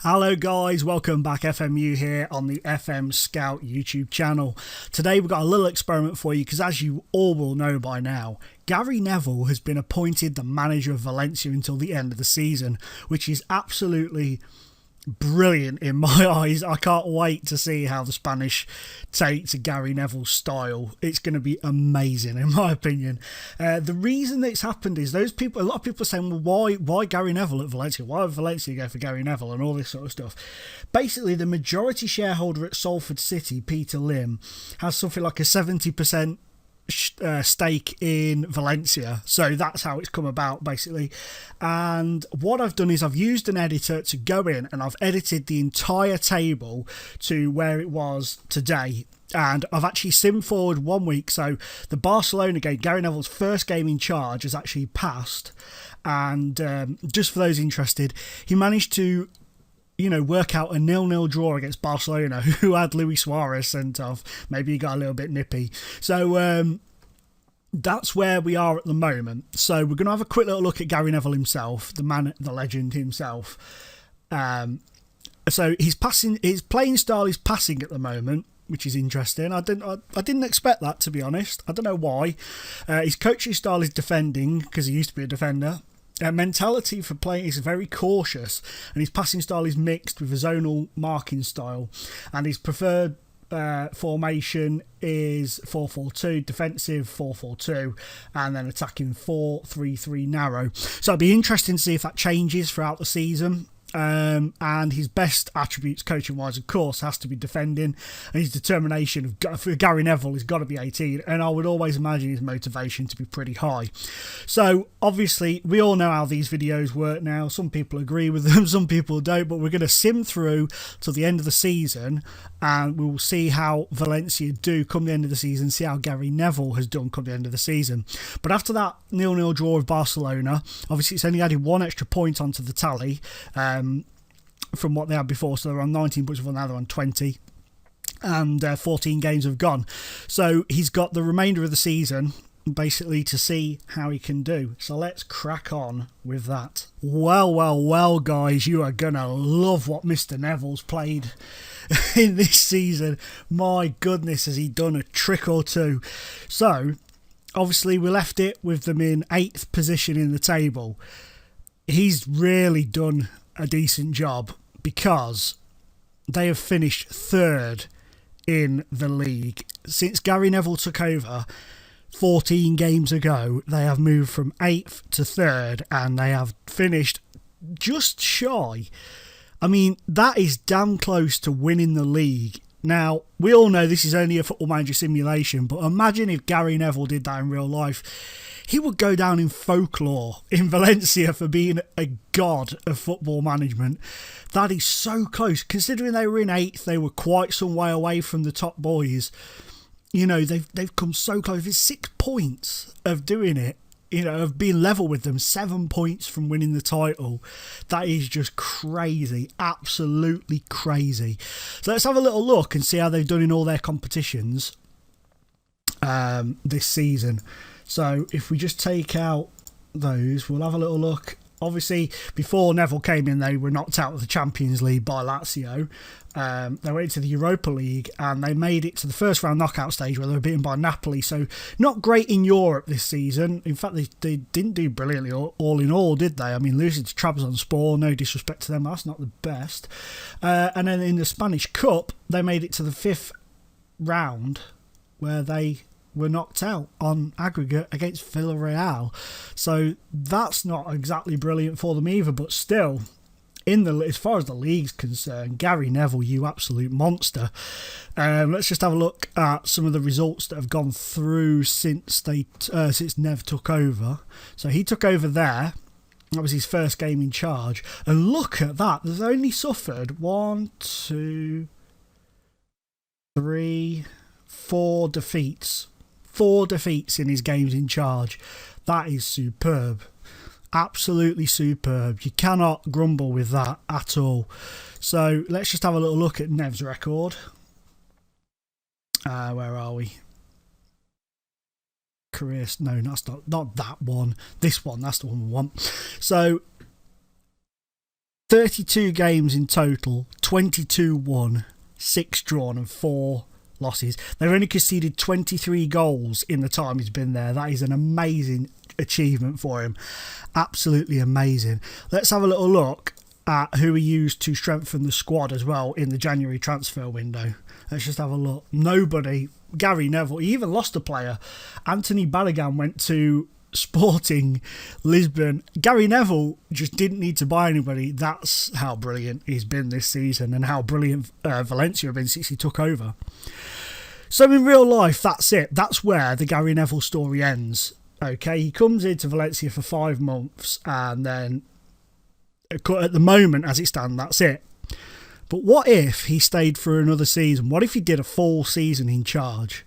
Hello guys, welcome back. FMU here on the FMScout YouTube channel. Today we've got a little experiment for you because, as you all will know by now, Gary Neville has been appointed the manager of Valencia until the end of the season, which is absolutely brilliant in my eyes. I can't wait to see how the Spanish take to Gary Neville's style. It's going to be amazing in my opinion. The reason that it's happened is a lot of people are saying, well, why Gary Neville at Valencia? Why would Valencia go for Gary Neville and all this sort of stuff? Basically, the majority shareholder at Salford City, Peter Lim, has something like a 70% stake in Valencia, so that's how it's come about basically. And what I've done is I've used an editor to go in and I've edited the entire table to where it was today, and I've actually simmed forward 1 week. So the Barcelona game, Gary Neville's first game in charge, has actually passed, and just for those interested, he managed to work out a 0-0 draw against Barcelona, who had Luis Suarez sent off. Maybe he got a little bit nippy. So that's where we are at the moment. So we're going to have a quick little look at Gary Neville himself, the man, the legend himself. So his playing style is passing at the moment, which is interesting. I didn't expect that, to be honest. I don't know why. His coaching style is defending, because he used to be a defender. Mentality for playing is very cautious, and his passing style is mixed with a zonal marking style, and his preferred formation is 4-4-2, defensive 4-4-2, and then attacking 4-3-3 narrow. So it'd be interesting to see if that changes throughout the season. And his best attributes coaching wise, of course, has to be defending, and his determination for Gary Neville has got to be 18, and I would always imagine his motivation to be pretty high. So obviously we all know how these videos work now. Some people agree with them, some people don't, but we're going to sim through till the end of the season, and we will see how Valencia do come the end of the season, see how Gary Neville has done come the end of the season. But after that 0-0 draw with Barcelona, obviously it's only added one extra point onto the tally from what they had before. So they're on 19 points before, now they're on 20, and 14 games have gone. So he's got the remainder of the season basically to see how he can do. So let's crack on with that. Well guys, you are gonna love what Mr. Neville's played in this season. My goodness, has he done a trick or two. So obviously we left it with them in 8th position in the table. He's really done a decent job, because they have finished 3rd in the league. Since Gary Neville took over 14 games ago, they have moved from 8th to 3rd, and they have finished just shy. I mean, that is damn close to winning the league. Now, we all know this is only a Football Manager simulation, but imagine if Gary Neville did that in real life. He would go down in folklore in Valencia for being a god of football management. That is so close. Considering they were in 8th, they were quite some way away from the top boys. They've come so close. It's 6 points of doing it. Of being level with them, 7 points from winning the title. That is just crazy, absolutely crazy. So let's have a little look and see how they've done in all their competitions this season. So if we just take out those, we'll have a little look. Obviously, before Neville came in, they were knocked out of the Champions League by Lazio. They went into the Europa League, and they made it to the first round knockout stage where they were beaten by Napoli. So not great in Europe this season. In fact, they didn't do brilliantly all in all, did they? I mean, losing to Trabzonspor, no disrespect to them, that's not the best. And then in the Spanish Cup, they made it to the 5th round, where they were knocked out on aggregate against Villarreal. So that's not exactly brilliant for them either, but still, as far as the league's concerned, Gary Neville, you absolute monster. Let's just have a look at some of the results that have gone through since Nev took over. So he took over there. That was his first game in charge. And look at that. They've only suffered 1, 2, 3, 4 defeats. 4 defeats in his games in charge. That is superb. Absolutely superb. You cannot grumble with that at all. So let's just have a little look at Nev's record. Where are we? Careers. No, that's not that one. This one, that's the one we want. So 32 games in total, 22 won, 6 drawn and 4 losses. They've only conceded 23 goals in the time he's been there. That is an amazing achievement for him. Absolutely amazing. Let's have a little look at who he used to strengthen the squad as well in the January transfer window. Let's just have a look. Nobody. Gary Neville. He even lost a player. Anthony Balogun went to Sporting Lisbon. Gary Neville just didn't need to buy anybody. That's how brilliant he's been this season and how brilliant Valencia have been since he took over. So in real life, that's it. That's where the Gary Neville story ends. Okay, he comes into Valencia for 5 months and then at the moment, as it stands, that's it. But what if he stayed for another season? What if he did a full season in charge?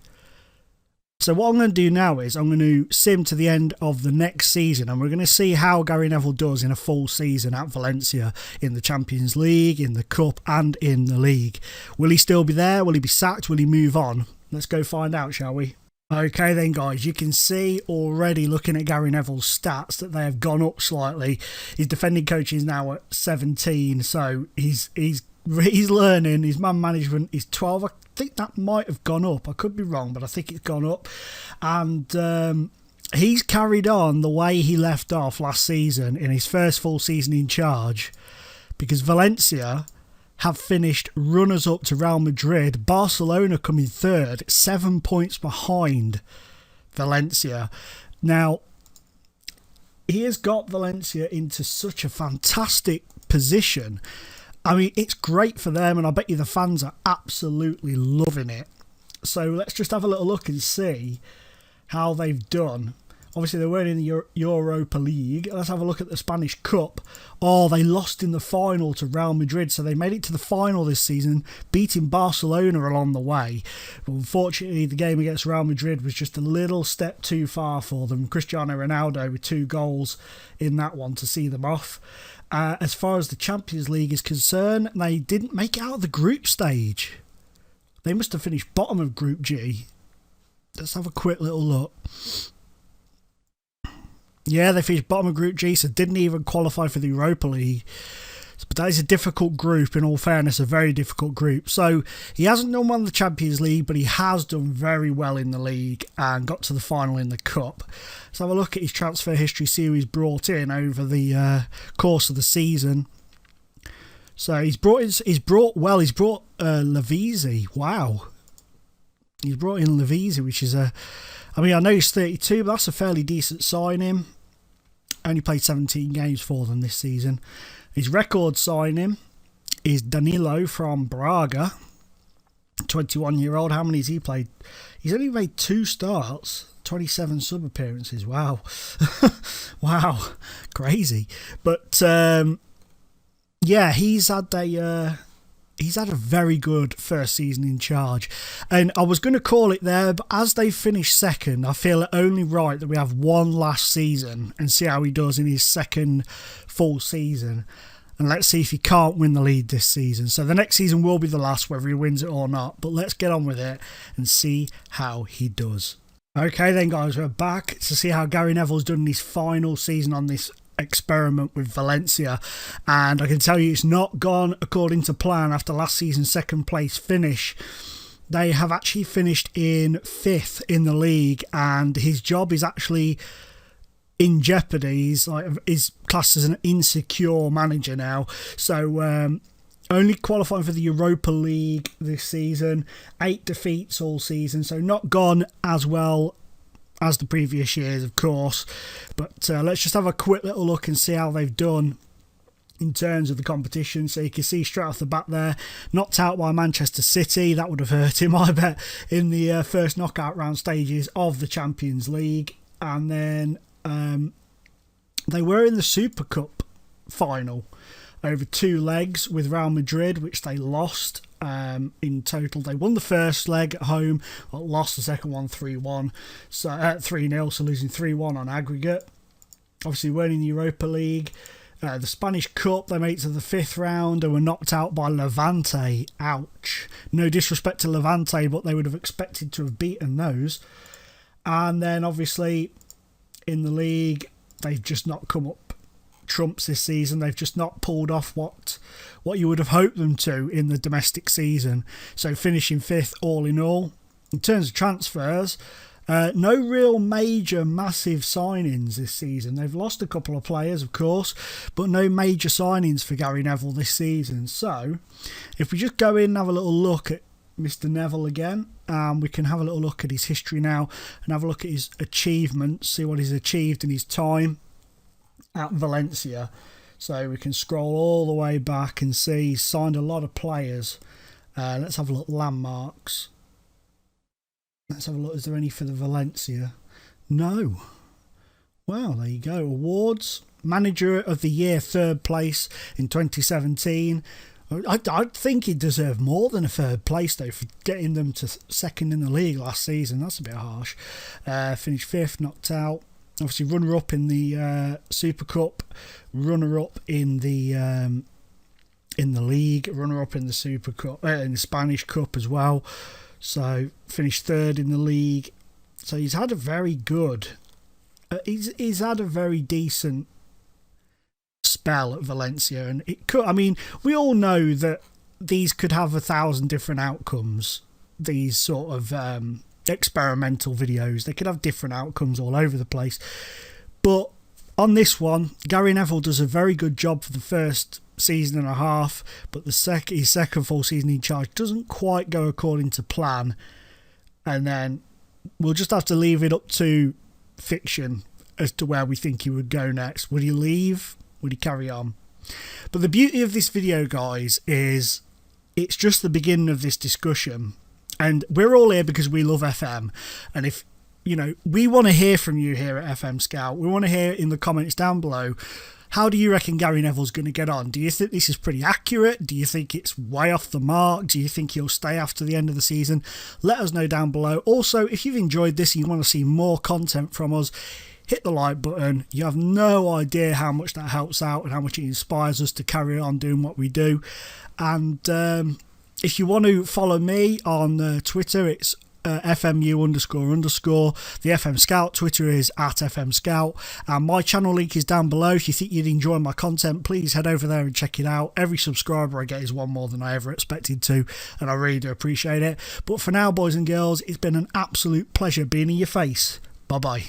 So what I'm going to do now is I'm going to sim to the end of the next season and we're going to see how Gary Neville does in a full season at Valencia in the Champions League, in the Cup and in the League. Will he still be there? Will he be sacked? Will he move on? Let's go find out, shall we? Okay then guys, you can see already looking at Gary Neville's stats that they have gone up slightly. His defending coach is now at 17, so he's learning. His man management is 12. I think that might have gone up. I could be wrong, but I think it's gone up. And he's carried on the way he left off last season in his first full season in charge, because Valencia have finished runners-up to Real Madrid. Barcelona coming third, 7 points behind Valencia. Now, he has got Valencia into such a fantastic position. I mean, it's great for them, and I bet you the fans are absolutely loving it. So let's just have a little look and see how they've done. Obviously, they weren't in the Europa League. Let's have a look at the Spanish Cup. Oh, they lost in the final to Real Madrid, so they made it to the final this season, beating Barcelona along the way. But unfortunately, the game against Real Madrid was just a little step too far for them. Cristiano Ronaldo with 2 goals in that one to see them off. As far as the Champions League is concerned, they didn't make it out of the group stage. They must have finished bottom of Group G. Let's have a quick little look. Yeah, they finished bottom of Group G, so didn't even qualify for the Europa League. But that is a difficult group, in all fairness, a very difficult group. So he hasn't done well in the Champions League, but he has done very well in the league and got to the final in the Cup. Let's have a look at his transfer history, see who he's brought in over the course of the season. So he's brought Levisi. Wow. He's brought in Levisi, which is I know he's 32, but that's a fairly decent signing. Only played 17 games for them this season. His record signing is Danilo from Braga, 21-year-old. How many has he played? He's only made 2 starts, 27 sub appearances. Wow. Wow. Crazy. But yeah, he's had a very good first season in charge. And I was going to call it there, but as they finish second, I feel it only right that we have one last season and see how he does in his second full season. And let's see if he can't win the league this season. So the next season will be the last, whether he wins it or not. But let's get on with it and see how he does. Okay then guys, we're back to see how Gary Neville's done in his final season on this experiment with Valencia, and I can tell you it's not gone according to plan. After last season's second place finish, they have actually finished in 5th in the league, and his job is actually in jeopardy. He's classed as an insecure manager now, so only qualifying for the Europa League this season, 8 defeats all season, so not gone as well as the previous years, of course. But let's just have a quick little look and see how they've done in terms of the competition. So you can see straight off the bat there, knocked out by Manchester City. That would have hurt him, I bet, in the first knockout round stages of the Champions League. And then they were in the Super Cup final over 2 legs with Real Madrid, which they lost. In total, they won the first leg at home, but lost the second one 3-1, so 3-0, so losing 3-1 on aggregate. Obviously, weren't in the Europa League. The Spanish Cup, they made it to the 5th round and were knocked out by Levante. Ouch. No disrespect to Levante, but they would have expected to have beaten those. And then, obviously, in the league, they've just not come up trumps this season. They've just not pulled off what you would have hoped them to in the domestic season. So finishing 5th all in all. In terms of transfers, no real major massive signings this season. They've lost a couple of players, of course, but no major signings for Gary Neville this season. So if we just go in and have a little look at Mr. Neville again, we can have a little look at his history now and have a look at his achievements, see what he's achieved in his time at Valencia. So we can scroll all the way back and see he's signed a lot of players. Let's have a look at landmarks. Let's have a look. Is there any for the Valencia? No. Well, there you go. Awards. Manager of the Year, 3rd place in 2017. I think he deserved more than a 3rd place, though, for getting them to 2nd in the league last season. That's a bit harsh. Finished 5th, knocked out. Obviously, runner-up in the Super Cup. Runner-up in the league. Runner-up in the Super Cup, in the Spanish Cup as well. So finished 3rd in the league. So he's had a very good, he's had a very decent spell at Valencia, and it could. I mean, we all know that these could have 1,000 different outcomes. These sort of experimental videos, they could have different outcomes all over the place. But on this one, Gary Neville does a very good job for the first season and a half, but his second full season in charge doesn't quite go according to plan, and then we'll just have to leave it up to fiction as to where we think he would go next. Would he leave? Would he carry on? But the beauty of this video, guys, is it's just the beginning of this discussion, and we're all here because we love FM, and if we want to hear from you here at FMScout. We want to hear in the comments down below, how do you reckon Gary Neville's going to get on? Do you think this is pretty accurate? Do you think it's way off the mark? Do you think he'll stay after the end of the season? Let us know down below. Also, if you've enjoyed this and you want to see more content from us, hit the like button. You have no idea how much that helps out and how much it inspires us to carry on doing what we do. And if you want to follow me on Twitter, it's FMU__. The FMScout Twitter is @FMScout, and my channel link is down below. If you think you'd enjoy my content, please head over there and check it out. Every subscriber I get is one more than I ever expected to, and I really do appreciate it. But for now, boys and girls, it's been an absolute pleasure being in your face. Bye bye.